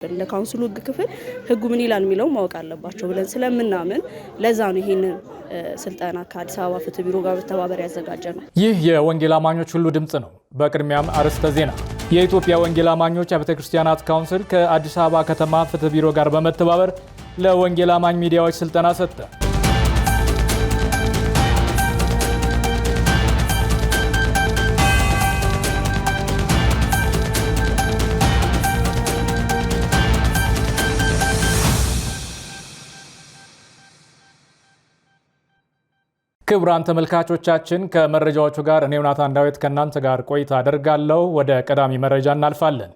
ለካውንስሉ ህግ ክፍል ህጉ ምን ይላል የሚለው ማወቅ አለባቸው ብለን ስለምናምን ለዛ ነው ይሄንን ስልጠና ከአዲስ አበባ ፍትህ ቢሮ ጋር በተባበር ያዘጋጀ ነው። ይህ የወንጌል አማኞች ሁሉ ድምጽ ነው። በቅድሚያም አርዕስተ ዜና። የኢትዮጵያ ወንጌል አማኞች አብያተ ክርስቲያናት ካውንስል ከአዲስ አበባ ከተማ ፍትህ ቢሮ ጋር በመተባበር ለወንጌል አማኝ ሚዲያዎች ስልጠና ሰጠ። ክቡራን ተመልካቾቻችን ከመረጃዎቹ ጋር እኔ ዮናታን ዳዊት ከናንተ ጋር ቆይታ አደርጋለሁ። ወደ ቀዳሚ መረጃ እናልፋለን።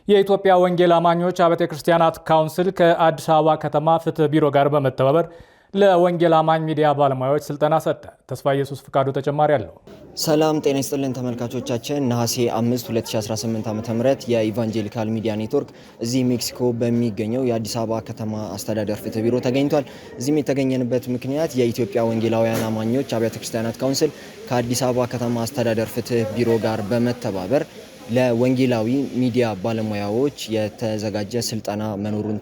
የኢትዮጵያ ወንጌል አማኞች አብያተ ክርስቲያናት ካውንስል ከአዲስ አበባ ከተማ ፍትህ ቢሮ ጋር በመተባበር ለወንጌል አማኝ ሚዲያ ባለሙያዎች ስልጠና ሰጠ። ተስፋ ኢየሱስ ፍቃዱ ተጨማሪ አለው። ሰላም ጤና ይስጥልን ተመልካቾቻችን። ነሐሴ 5 2018 ዓ.ም የኢቫንጀሊካል ሚዲያ ኔትወርክ እዚህ ሜክሲኮ በሚገኘው የአዲስ አበባ ከተማ አስተዳደር ፍትህ ቢሮ ተገኝቷል። እዚህም የተገኘንበት ምክንያት የኢትዮጵያ ወንጌላውያን አማኞች አብያተ ክርስቲያናት ካውንስል ከአዲስ አበባ ከተማ አስተዳደር ፍትህ ቢሮ ጋር በመተባበር ለወንጌላዊ ሚዲያ ባለሙያዎች የተዘጋጀ ስልጠና መኖሩን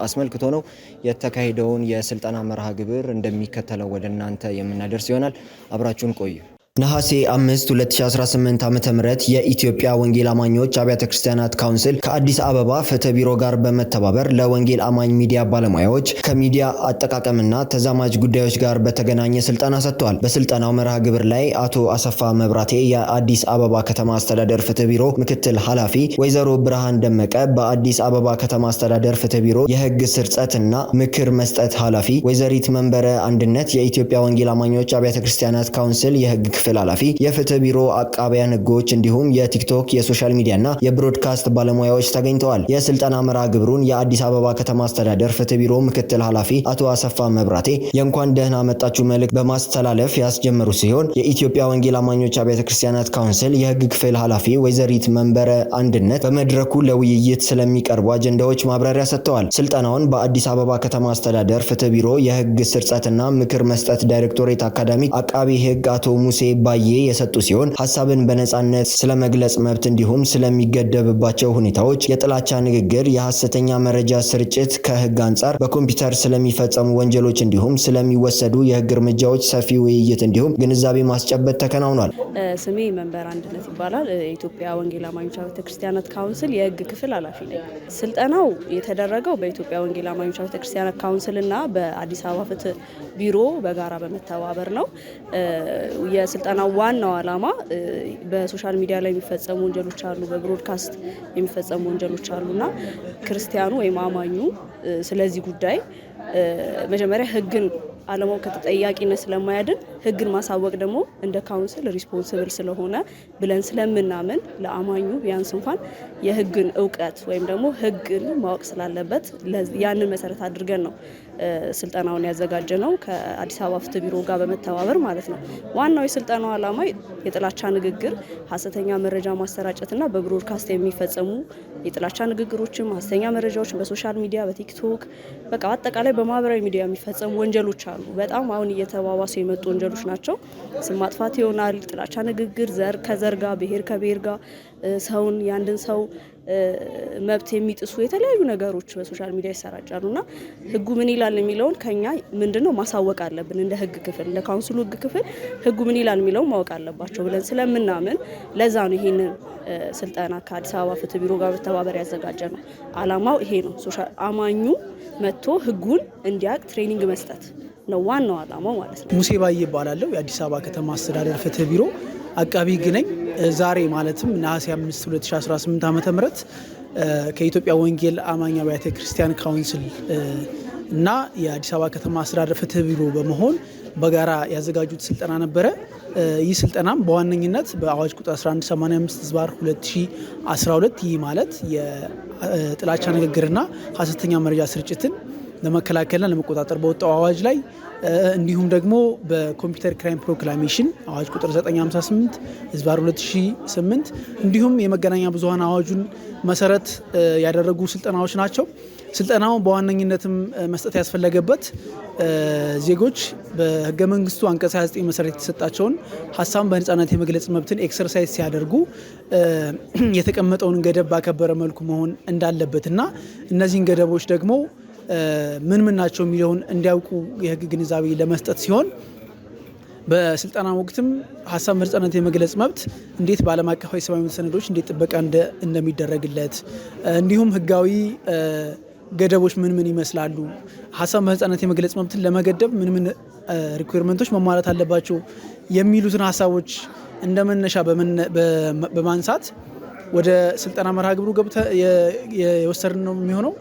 አስመልክቶ ነው። የተካሄደውን የስልጠና መርሃ ግብር እንደሚከተለው ወደ እናንተ የምናደርስ ይሆናል። አብራችሁን ቆዩ። ነሐሴ 5 2018 ዓ.ም የኢትዮጵያ ወንጌል አማኞች አብያተ ክርስቲያናት ካውንስል ከአዲስ አበባ ፍትህ ቢሮ ጋር በመተባበር ለወንጌል አማኝ ሚዲያ ባለሙያዎች ከሚዲያ አጠቃቀምና ተዛማጅ ጉዳዮች ጋር በተገናኘ ስልጠና ሰጥቷል። በስልጠናው መርሃ ግብር ላይ አቶ አሰፋ መብራቴ የአዲስ አበባ ከተማ አስተዳደር ፍትህ ቢሮ ምክትል ኃላፊ፣ ወይዘሮ ብርሃን ደመቀ በአዲስ አበባ ከተማ አስተዳደር ፍትህ ቢሮ የህግ ስርጸትና ምክር መስጠት ኃላፊ፣ ወይዘሪት መንበረ አንድነት የኢትዮጵያ ወንጌል አማኞች አብያተ ክርስቲያናት ካውንስል የህግ ክፍል ኃላፊ፣ የፍትህ ቢሮ አቃቢያን ህጎች እንዲሁም የቲክቶክ የሶሻል ሚዲያና የብሮድካስት ባለሙያዎች ተገኝተዋል። የስልጠና መርሃ ግብሩን የአዲስ አበባ ከተማ አስተዳደር ፍትህ ቢሮ ምክትል ኃላፊ አቶ አሰፋ መብራቴ የእንኳን ደህና መጣችሁ መልእክት በማስተላለፍ ያስጀመሩ ሲሆን የኢትዮጵያ ወንጌል አማኞች አብያተ ክርስቲያናት ካውንስል የህግ ክፍል ኃላፊ ወይዘሪት መንበረ አንድነት በመድረኩ ለውይይት ስለሚቀርቡ አጀንዳዎች ማብራሪያ ሰጥተዋል። ስልጠናውን በአዲስ አበባ ከተማ አስተዳደር ፍትህ ቢሮ የህግ ስርጸትና ምክር መስጠት ዳይሬክቶሬት አካዳሚ አቃቢ ህግ አቶ ሙሴ ባዬ የሰጡ ሲሆን ሐሳብን በነጻነት ስለመግለጽ መብት እንዲሁም ስለሚገደብባቸው ሁኔታዎች፣ የጥላቻ ንግግር፣ የሐሰተኛ መረጃ ስርጭት ከህግ አንጻር በኮምፒውተር ስለሚፈጸሙ ወንጀሎች እንዲሁም ስለሚወሰዱ የህግ እርምጃዎች ሰፊ ውይይት እንዲሁም ግንዛቤ ማስጨበጥ ተከናውኗል። ስሜ መንበር አንድነት ይባላል። የኢትዮጵያ ወንጌል አማኞች አብያተ ክርስቲያናት ካውንስል የህግ ክፍል ኃላፊ ነኝ። ስልጠናው የተደረገው በኢትዮጵያ ወንጌል አማኞች አብያተ ክርስቲያናት ካውንስልና በአዲስ አበባ ፍትህ ቢሮ በጋራ በመተባበር ነው። የስልጠናው ዋናው ዓላማ በሶሻል ሚዲያ ላይ የሚፈጸሙ ወንጀሎች አሉ፣ በብሮድካስት የሚፈጸሙ ወንጀሎች አሉና ክርስቲያኑ ወይም አማኙ ስለዚህ ጉዳይ መጀመሪያ ህግን አለማው ከተጠያቂነት ስለማያድን ህግን ማሳወቅ ደግሞ እንደ ካውንስል ሪስፖንሲብል ስለሆነ ብለን ስለምናምን ለአማኙ ቢያንስ እንኳን የህግን እውቀት ወይም ደግሞ ህግን ማወቅ ስላለበት ያንን መሰረት አድርገን ነው ስልጠናውን ያዘጋጀ ነው ከአዲስ አበባ ፍትህ ቢሮ ጋር በመተባበር ማለት ነው። ዋናው የስልጠናው ዓላማ የጥላቻ ንግግር፣ ሐሰተኛ መረጃ ማሰራጨትና በብሮድካስት የሚፈጸሙ የጥላቻ ንግግሮችም ሐሰተኛ መረጃዎችን በሶሻል ሚዲያ በቲክቶክ በቃ አጠቃላይ በማህበራዊ ሚዲያ የሚፈጸሙ ወንጀሎች አሉ። በጣም አሁን እየተባባሱ የመጡ ወንጀሎች ናቸው። ስም ማጥፋት ይሆናል፣ ጥላቻ ንግግር፣ ዘር ከዘር ጋር፣ ብሔር ከብሔር ጋር ሰውን የአንድን ሰው መብት የሚጥሱ የተለያዩ ነገሮች በሶሻል ሚዲያ ይሰራጫሉና ህጉ ምን ይላል የሚለውን ከኛ ምንድነው ማሳወቅ አለብን። እንደ ህግ ክፍል እንደ ካውንስሉ ህግ ክፍል ህጉ ምን ይላል የሚለው ማወቅ አለባቸው ብለን ስለምናምን ለዛ ነው ይሄንን ስልጠና ከአዲስ አበባ ፍትህ ቢሮ ጋር በተባበር ያዘጋጀ ነው። ዓላማው ይሄ ነው። ሶሻል አማኙ መጥቶ ህጉን እንዲያውቅ ትሬኒንግ መስጠት ነው ዋናው ዓላማው ማለት ነው። ሙሴ ባዬ ይባላለሁ። የአዲስ አበባ ከተማ አስተዳደር ፍትህ ቢሮ አቃቢ ህግ ነኝ። ዛሬ ማለትም ነሐሴ 5 2018 ዓ.ም ከኢትዮጵያ ወንጌል አማኝ አብያተ ክርስቲያን ካውንስል እና የአዲስ አበባ ከተማ አስተዳደር ፍትህ ቢሮ በመሆን በጋራ ያዘጋጁት ስልጠና ነበረ። ይህ ስልጠናም በዋነኝነት በአዋጅ ቁጥር 1185/2012 ይህ ማለት የጥላቻ ንግግርና ሐሰተኛ መረጃ ስርጭትን ለመከላከልና ለመቆጣጠር በወጣው አዋጅ ላይ እንዲሁም ደግሞ በኮምፒውተር ክራይም ፕሮክላሜሽን አዋጅ ቁጥር 958 ህዝባር 2008 እንዲሁም የመገናኛ ብዙሃን አዋጁን መሰረት ያደረጉ ስልጠናዎች ናቸው። ስልጠናው በዋነኝነትም መስጠት ያስፈለገበት ዜጎች በህገ መንግስቱ አንቀጽ 29 መሰረት የተሰጣቸውን ሀሳብን በነጻነት የመግለጽ መብትን ኤክሰርሳይዝ ሲያደርጉ የተቀመጠውን ገደብ ባከበረ መልኩ መሆን እንዳለበትና እነዚህን ገደቦች ደግሞ ምን ናቸው የሚለውን እንዲያውቁ የህግ ግንዛቤ ለመስጠት ሲሆን በስልጠና ወቅትም ሀሳብ በነጻነት የመግለጽ መብት እንዴት በዓለም አቀፋዊ ሰብአዊ መብት ሰነዶች እንዴት ጥበቃ እንደሚደረግለት እንዲሁም ህጋዊ ገደቦች ምን ይመስላሉ፣ ሀሳብ በነጻነት የመግለጽ መብትን ለመገደብ ምን ሪኩዌርመንቶች መሟላት አለባቸው የሚሉትን ሀሳቦች እንደመነሻ በማንሳት ወደ ስልጠና መርሃ ግብሩ የወሰድን ነው የሚሆነው።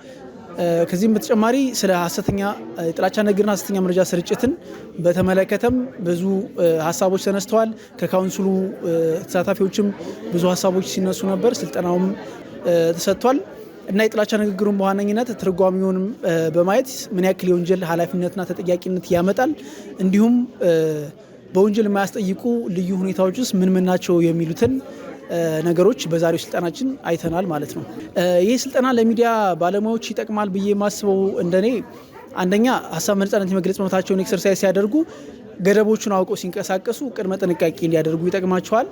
ከዚህም በተጨማሪ ስለ ሀሰተኛ የጥላቻ ንግግርና ሀሰተኛ መረጃ ስርጭትን በተመለከተም ብዙ ሀሳቦች ተነስተዋል። ከካውንስሉ ተሳታፊዎችም ብዙ ሀሳቦች ሲነሱ ነበር። ስልጠናውም ተሰጥቷል እና የጥላቻ ንግግሩን በዋነኝነት ትርጓሜውንም በማየት ምን ያክል የወንጀል ኃላፊነትና ተጠያቂነት ያመጣል እንዲሁም በወንጀል የማያስጠይቁ ልዩ ሁኔታዎች ውስጥ ምን ናቸው የሚሉትን ነገሮች በዛሬው ስልጠናችን አይተናል ማለት ነው። ይህ ስልጠና ለሚዲያ ባለሙያዎች ይጠቅማል ብዬ የማስበው እንደኔ አንደኛ ሀሳብ በነጻነት የመግለጽ መብታቸውን ኤክሰርሳይዝ ሲያደርጉ ገደቦቹን አውቀው ሲንቀሳቀሱ ቅድመ ጥንቃቄ እንዲያደርጉ ይጠቅማቸዋል።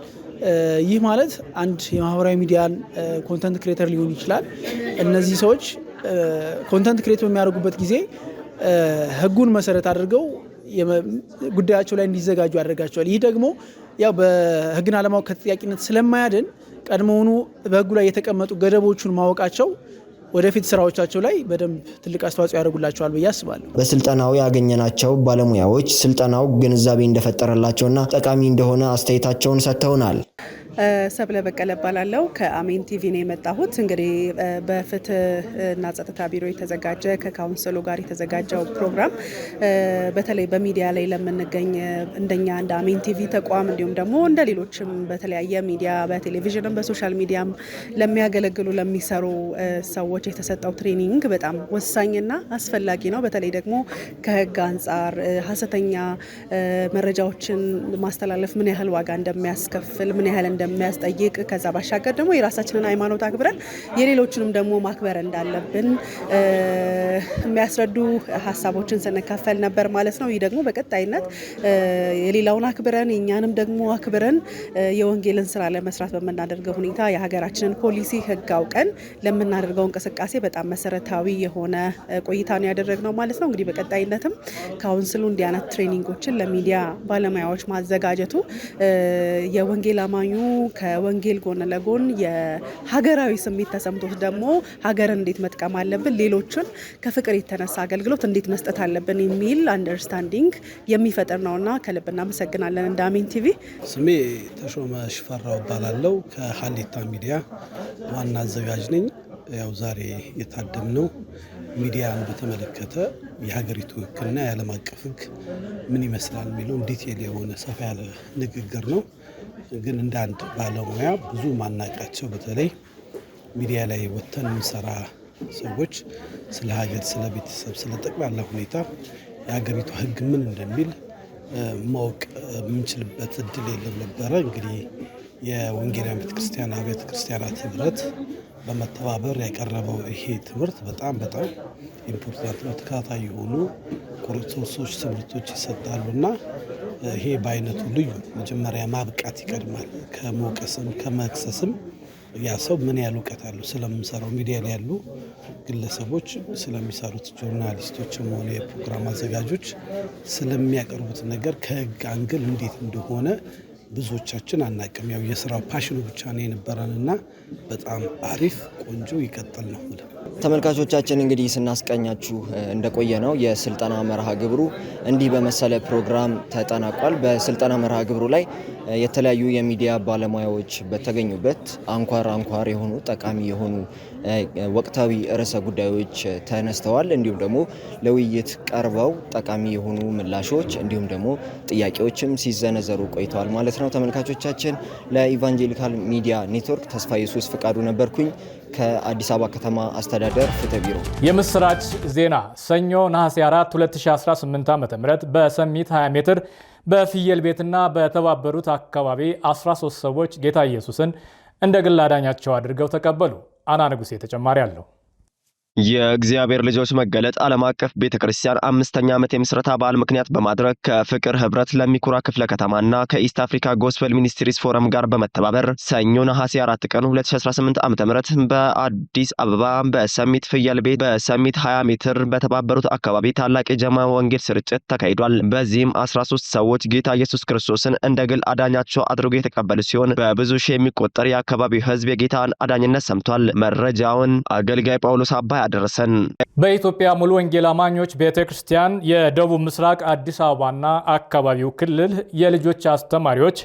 ይህ ማለት አንድ የማህበራዊ ሚዲያን ኮንተንት ክሬተር ሊሆን ይችላል። እነዚህ ሰዎች ኮንተንት ክሬት በሚያደርጉበት ጊዜ ህጉን መሰረት አድርገው ጉዳያቸው ላይ እንዲዘጋጁ ያደርጋቸዋል። ይህ ደግሞ ያው በህግን አለማወቅ ከተጠያቂነት ስለማያድን ቀድሞውኑ በህጉ ላይ የተቀመጡ ገደቦቹን ማወቃቸው ወደፊት ስራዎቻቸው ላይ በደንብ ትልቅ አስተዋጽኦ ያደርጉላቸዋል ብዬ አስባለሁ። በስልጠናው ያገኘናቸው ባለሙያዎች ስልጠናው ግንዛቤ እንደፈጠረላቸውና ጠቃሚ እንደሆነ አስተያየታቸውን ሰጥተውናል። ሰብለ በቀለ እባላለሁ። ከአሜን ቲቪ ነው የመጣሁት። እንግዲህ በፍትህና ጸጥታ ቢሮ የተዘጋጀ ከካውንስሉ ጋር የተዘጋጀው ፕሮግራም በተለይ በሚዲያ ላይ ለምንገኝ እንደኛ እንደ አሜን ቲቪ ተቋም እንዲሁም ደግሞ እንደ ሌሎችም በተለያየ ሚዲያ በቴሌቪዥንም በሶሻል ሚዲያም ለሚያገለግሉ ለሚሰሩ ሰዎች የተሰጠው ትሬኒንግ በጣም ወሳኝና አስፈላጊ ነው። በተለይ ደግሞ ከህግ አንጻር ሀሰተኛ መረጃዎችን ማስተላለፍ ምን ያህል ዋጋ እንደሚያስከፍል ምን ያህል እንደሚያስጠይቅ ከዛ ባሻገር ደግሞ የራሳችንን ሃይማኖት አክብረን የሌሎችንም ደግሞ ማክበር እንዳለብን የሚያስረዱ ሀሳቦችን ስንካፈል ነበር ማለት ነው። ይህ ደግሞ በቀጣይነት የሌላውን አክብረን የኛንም ደግሞ አክብረን የወንጌልን ስራ ለመስራት በምናደርገው ሁኔታ የሀገራችንን ፖሊሲ ህግ አውቀን ለምናደርገው እንቅስቃሴ በጣም መሰረታዊ የሆነ ቆይታ ነው ያደረግነው ማለት ነው። እንግዲህ በቀጣይነትም ካውንስሉ እንዲህ አይነት ትሬኒንጎችን ለሚዲያ ባለሙያዎች ማዘጋጀቱ የወንጌል አማኙ ከወንጌል ጎን ለጎን የሀገራዊ ስሜት ተሰምቶት ደግሞ ሀገርን እንዴት መጥቀም አለብን፣ ሌሎችን ከፍቅር የተነሳ አገልግሎት እንዴት መስጠት አለብን የሚል አንደርስታንዲንግ የሚፈጥር ነውና ከልብ እናመሰግናለን። እንደ አሜን ቲቪ ስሜ ተሾመ ሽፈራው እባላለሁ። ከሀሌታ ሚዲያ ዋና አዘጋጅ ነኝ። ያው ዛሬ የታደምነው ሚዲያን በተመለከተ የሀገሪቱ ህግና የዓለም አቀፍ ህግ ምን ይመስላል የሚለው ዲቴል የሆነ ሰፋ ያለ ንግግር ነው። ግን እንደ አንድ ባለሙያ ብዙ ማናቃቸው በተለይ ሚዲያ ላይ ወጥተን የምንሰራ ሰዎች ስለ ሀገር፣ ስለ ቤተሰብ፣ ስለ ጠቅላላ ሁኔታ የሀገሪቱ ህግ ምን እንደሚል ማወቅ የምንችልበት እድል የለም ነበረ። እንግዲህ የወንጌላውያን ቤተክርስቲያን አብያተ ክርስቲያናት ህብረት በመተባበር ያቀረበው ይሄ ትምህርት በጣም ኢምፖርታንት ነው። ተከታታይ የሆኑ ኮርሶች፣ ትምህርቶች ይሰጣሉና ይሄ በአይነቱ ልዩ መጀመሪያ ማብቃት ይቀድማል። ከመውቀስም ከመክሰስም ያ ሰው ምን ያህል እውቀት አለው ስለምንሰራው ሚዲያ ላይ ያሉ ግለሰቦች ስለሚሰሩት ጆርናሊስቶችም ሆነ የፕሮግራም አዘጋጆች ስለሚያቀርቡት ነገር ከህግ አንግል እንዴት እንደሆነ ብዙዎቻችን አናቅም። ያው የስራው ፓሽኑ ብቻ ነው የነበረንና በጣም አሪፍ ቆንጆ ይቀጥል ነው። ተመልካቾቻችን እንግዲህ ስናስቀኛችሁ እንደቆየ ነው የስልጠና መርሃ ግብሩ እንዲህ በመሰለ ፕሮግራም ተጠናቋል። በስልጠና መርሃ ግብሩ ላይ የተለያዩ የሚዲያ ባለሙያዎች በተገኙበት አንኳር የሆኑ ጠቃሚ የሆኑ ወቅታዊ ርዕሰ ጉዳዮች ተነስተዋል። እንዲሁም ደግሞ ለውይይት ቀርበው ጠቃሚ የሆኑ ምላሾች እንዲሁም ደግሞ ጥያቄዎችም ሲዘነዘሩ ቆይተዋል ማለት ነው። ተመልካቾቻችን ለኢቫንጀሊካል ሚዲያ ኔትወርክ ተስፋ ኢየሱስ ፍቃዱ ነበርኩኝ ከአዲስ አበባ ከተማ አስተዳደር ፍትህ ቢሮ። የምስራች ዜና ሰኞ ነሐሴ 4 2018 ዓ.ም በሰሚት 20 ሜትር በፍየል ቤትና በተባበሩት አካባቢ 13 ሰዎች ጌታ ኢየሱስን እንደ ግል አዳኛቸው አድርገው ተቀበሉ። አና ንጉሴ ተጨማሪ አለው። የእግዚአብሔር ልጆች መገለጥ ዓለም አቀፍ ቤተክርስቲያን 5ኛ ዓመት የምስረታ በዓል ምክንያት በማድረግ ከፍቅር ህብረት ለሚኩራ ክፍለ ከተማና ከኢስት አፍሪካ ጎስፔል ሚኒስትሪስ ፎረም ጋር በመተባበር ሰኞ ነሐሴ 4 ቀን 2018 ዓ.ም በአዲስ አበባ በሰሚት ፍየል ቤት በሰሚት 20 ሜትር በተባበሩት አካባቢ ታላቅ የጀማ ወንጌል ስርጭት ተካሂዷል። በዚህም 13 ሰዎች ጌታ ኢየሱስ ክርስቶስን እንደ ግል አዳኛቸው አድርገው የተቀበሉ ሲሆን በብዙ ሺህ የሚቆጠር የአካባቢው ህዝብ የጌታን አዳኝነት ሰምቷል። መረጃውን አገልጋይ ጳውሎስ አባይ አደረሰን። በኢትዮጵያ ሙሉ ወንጌል አማኞች ቤተክርስቲያን የደቡብ ምስራቅ አዲስ አበባና አካባቢው ክልል የልጆች አስተማሪዎች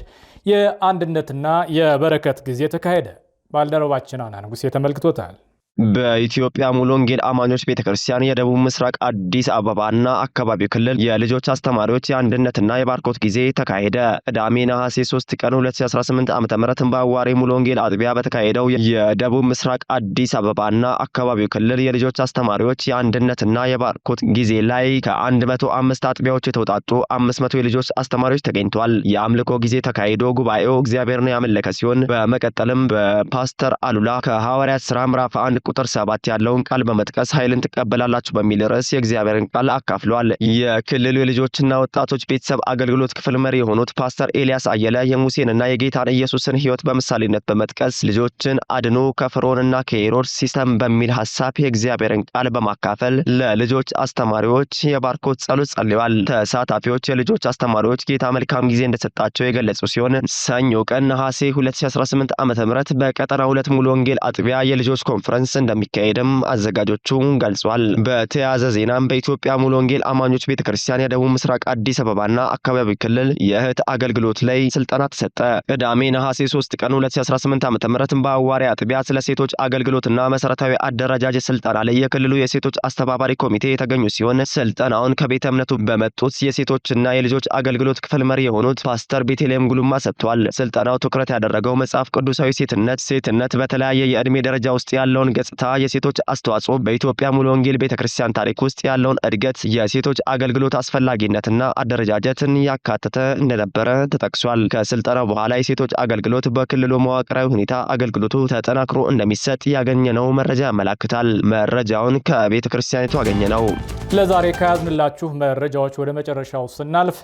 የአንድነትና የበረከት ጊዜ ተካሄደ። ባልደረባችን አና ንጉሴ ተመልክቶታል። በኢትዮጵያ ሙሉ ወንጌል አማኞች ቤተክርስቲያን የደቡብ ምስራቅ አዲስ አበባና አካባቢው ክልል የልጆች አስተማሪዎች የአንድነትና የባርኮት ጊዜ ተካሄደ። ቅዳሜ ነሐሴ 3 ቀን 2018 ዓ.ም በአዋሬ ሙሉ ወንጌል አጥቢያ በተካሄደው የደቡብ ምስራቅ አዲስ አበባና አካባቢው ክልል የልጆች አስተማሪዎች የአንድነትና የባርኮት ጊዜ ላይ ከ105 አጥቢያዎች የተውጣጡ 500 የልጆች አስተማሪዎች ተገኝተዋል። የአምልኮ ጊዜ ተካሂዶ ጉባኤው እግዚአብሔርን ያመለከ ሲሆን በመቀጠልም በፓስተር አሉላ ከሐዋርያት ሥራ ምዕራፍ 1 ቁጥር 7 ያለውን ቃል በመጥቀስ ኃይልን ትቀበላላችሁ በሚል ርዕስ የእግዚአብሔርን ቃል አካፍሏል። የክልሉ የልጆችና ወጣቶች ቤተሰብ አገልግሎት ክፍል መሪ የሆኑት ፓስተር ኤልያስ አየለ የሙሴንና የጌታን ኢየሱስን ሕይወት በምሳሌነት በመጥቀስ ልጆችን አድኖ ከፈርዖንና ከሄሮድስ ሲስተም በሚል ሐሳብ የእግዚአብሔርን ቃል በማካፈል ለልጆች አስተማሪዎች የባርኮት ጸሎት ጸልየዋል። ተሳታፊዎች የልጆች አስተማሪዎች ጌታ መልካም ጊዜ እንደሰጣቸው የገለጹ ሲሆን ሰኞ ቀን ነሐሴ 2018 ዓ.ም በቀጠና 2 ሙሉ ወንጌል አጥቢያ የልጆች ኮንፈረንስ እንደሚካሄድም አዘጋጆቹ ገልጿል። በተያያዘ ዜናም በኢትዮጵያ ሙሉ ወንጌል አማኞች ቤተክርስቲያን የደቡብ ምስራቅ አዲስ አበባና አካባቢው ክልል የእህት አገልግሎት ላይ ስልጠና ተሰጠ። ቅዳሜ ነሐሴ 3 ቀን 2018 ዓ.ም በአዋሪ አጥቢያ ስለ ሴቶች አገልግሎትና መሰረታዊ አደረጃጀት ስልጠና ላይ የክልሉ የሴቶች አስተባባሪ ኮሚቴ የተገኙ ሲሆን ስልጠናውን ከቤተ እምነቱ በመጡት የሴቶችና የልጆች አገልግሎት ክፍል መሪ የሆኑት ፓስተር ቤተልሔም ጉሉማ ሰጥቷል። ስልጠናው ትኩረት ያደረገው መጽሐፍ ቅዱሳዊ ሴትነት በተለያየ የእድሜ ደረጃ ውስጥ ያለውን ገጽታ፣ የሴቶች አስተዋጽኦ፣ በኢትዮጵያ ሙሉ ወንጌል ቤተክርስቲያን ታሪክ ውስጥ ያለውን እድገት፣ የሴቶች አገልግሎት አስፈላጊነትና አደረጃጀትን ያካተተ እንደነበረ ተጠቅሷል። ከስልጠናው በኋላ የሴቶች አገልግሎት በክልሉ መዋቅራዊ ሁኔታ አገልግሎቱ ተጠናክሮ እንደሚሰጥ ያገኘነው መረጃ ያመላክታል። መረጃውን ከቤተክርስቲያኒቱ ያገኘነው። ለዛሬ ከያዝንላችሁ መረጃዎች ወደ መጨረሻው ስናልፍ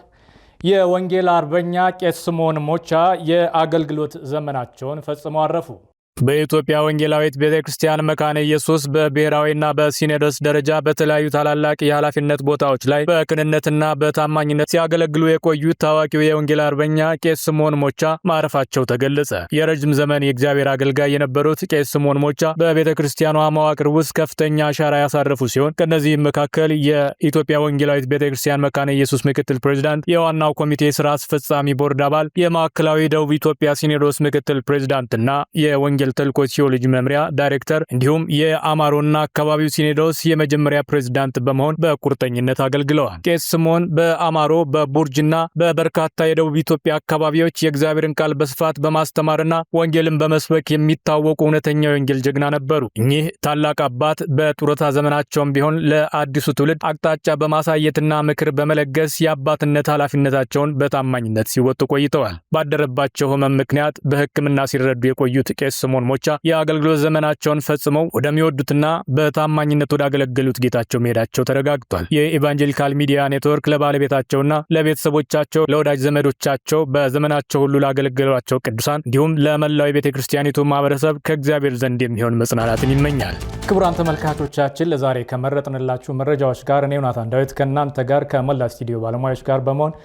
የወንጌል አርበኛ ቄስ ስምዖን ሞቻ የአገልግሎት ዘመናቸውን ፈጽመው አረፉ። በኢትዮጵያ ወንጌላዊት ቤተክርስቲያን መካነ ኢየሱስ በብሔራዊና በሲኖዶስ ደረጃ በተለያዩ ታላላቅ የኃላፊነት ቦታዎች ላይ በቅንነትና በታማኝነት ሲያገለግሉ የቆዩት ታዋቂው የወንጌል አርበኛ ቄስ ስምዖን ሞቻ ማረፋቸው ተገለጸ። የረጅም ዘመን የእግዚአብሔር አገልጋይ የነበሩት ቄስ ስምዖን ሞቻ በቤተክርስቲያኗ መዋቅር ውስጥ ከፍተኛ አሻራ ያሳረፉ ሲሆን ከእነዚህም መካከል የኢትዮጵያ ወንጌላዊት ቤተክርስቲያን መካነ ኢየሱስ ምክትል ፕሬዝዳንት፣ የዋናው ኮሚቴ ስራ አስፈጻሚ ቦርድ አባል፣ የማዕከላዊ ደቡብ ኢትዮጵያ ሲኖዶስ ምክትል ፕሬዝዳንትና የወንጌል ተልእኮ ቲዮሎጂ መምሪያ ዳይሬክተር እንዲሁም የአማሮና አካባቢው ሲኖዶስ የመጀመሪያ ፕሬዝዳንት በመሆን በቁርጠኝነት አገልግለዋል። ቄስ ስምዖን በአማሮ በቡርጅና በበርካታ የደቡብ ኢትዮጵያ አካባቢዎች የእግዚአብሔርን ቃል በስፋት በማስተማርና ወንጌልን በመስበክ የሚታወቁ እውነተኛ የወንጌል ጀግና ነበሩ። እኚህ ታላቅ አባት በጡረታ ዘመናቸውም ቢሆን ለአዲሱ ትውልድ አቅጣጫ በማሳየትና ምክር በመለገስ የአባትነት ኃላፊነታቸውን በታማኝነት ሲወጡ ቆይተዋል። ባደረባቸው ሕመም ምክንያት በሕክምና ሲረዱ የቆዩት ቄስ ስምዖን ሞቻ የአገልግሎት ዘመናቸውን ፈጽመው ወደሚወዱትና በታማኝነት ወዳገለገሉት ጌታቸው መሄዳቸው ተረጋግጧል። የኢቫንጀሊካል ሚዲያ ኔትወርክ ለባለቤታቸውና ለቤተሰቦቻቸው፣ ለወዳጅ ዘመዶቻቸው፣ በዘመናቸው ሁሉ ላገለገሏቸው ቅዱሳን እንዲሁም ለመላው የቤተ ክርስቲያኒቱ ማህበረሰብ ከእግዚአብሔር ዘንድ የሚሆን መጽናናትን ይመኛል። ክቡራን ተመልካቾቻችን ለዛሬ ከመረጥንላችሁ መረጃዎች ጋር እኔ ዮናታን ዳዊት ከእናንተ ጋር ከመላ ስቱዲዮ ባለሙያዎች ጋር በመሆን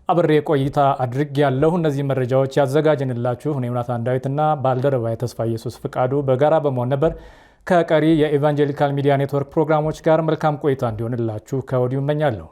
አብሬ ቆይታ አድርግ ያለሁ። እነዚህ መረጃዎች ያዘጋጅንላችሁ እኔ ዮናታን ዳዊትና ባልደረባዬ ተስፋ ኢየሱስ ፍቃዱ በጋራ በመሆን ነበር። ከቀሪ የኢቫንጀሊካል ሚዲያ ኔትወርክ ፕሮግራሞች ጋር መልካም ቆይታ እንዲሆንላችሁ ከወዲሁ እመኛለሁ።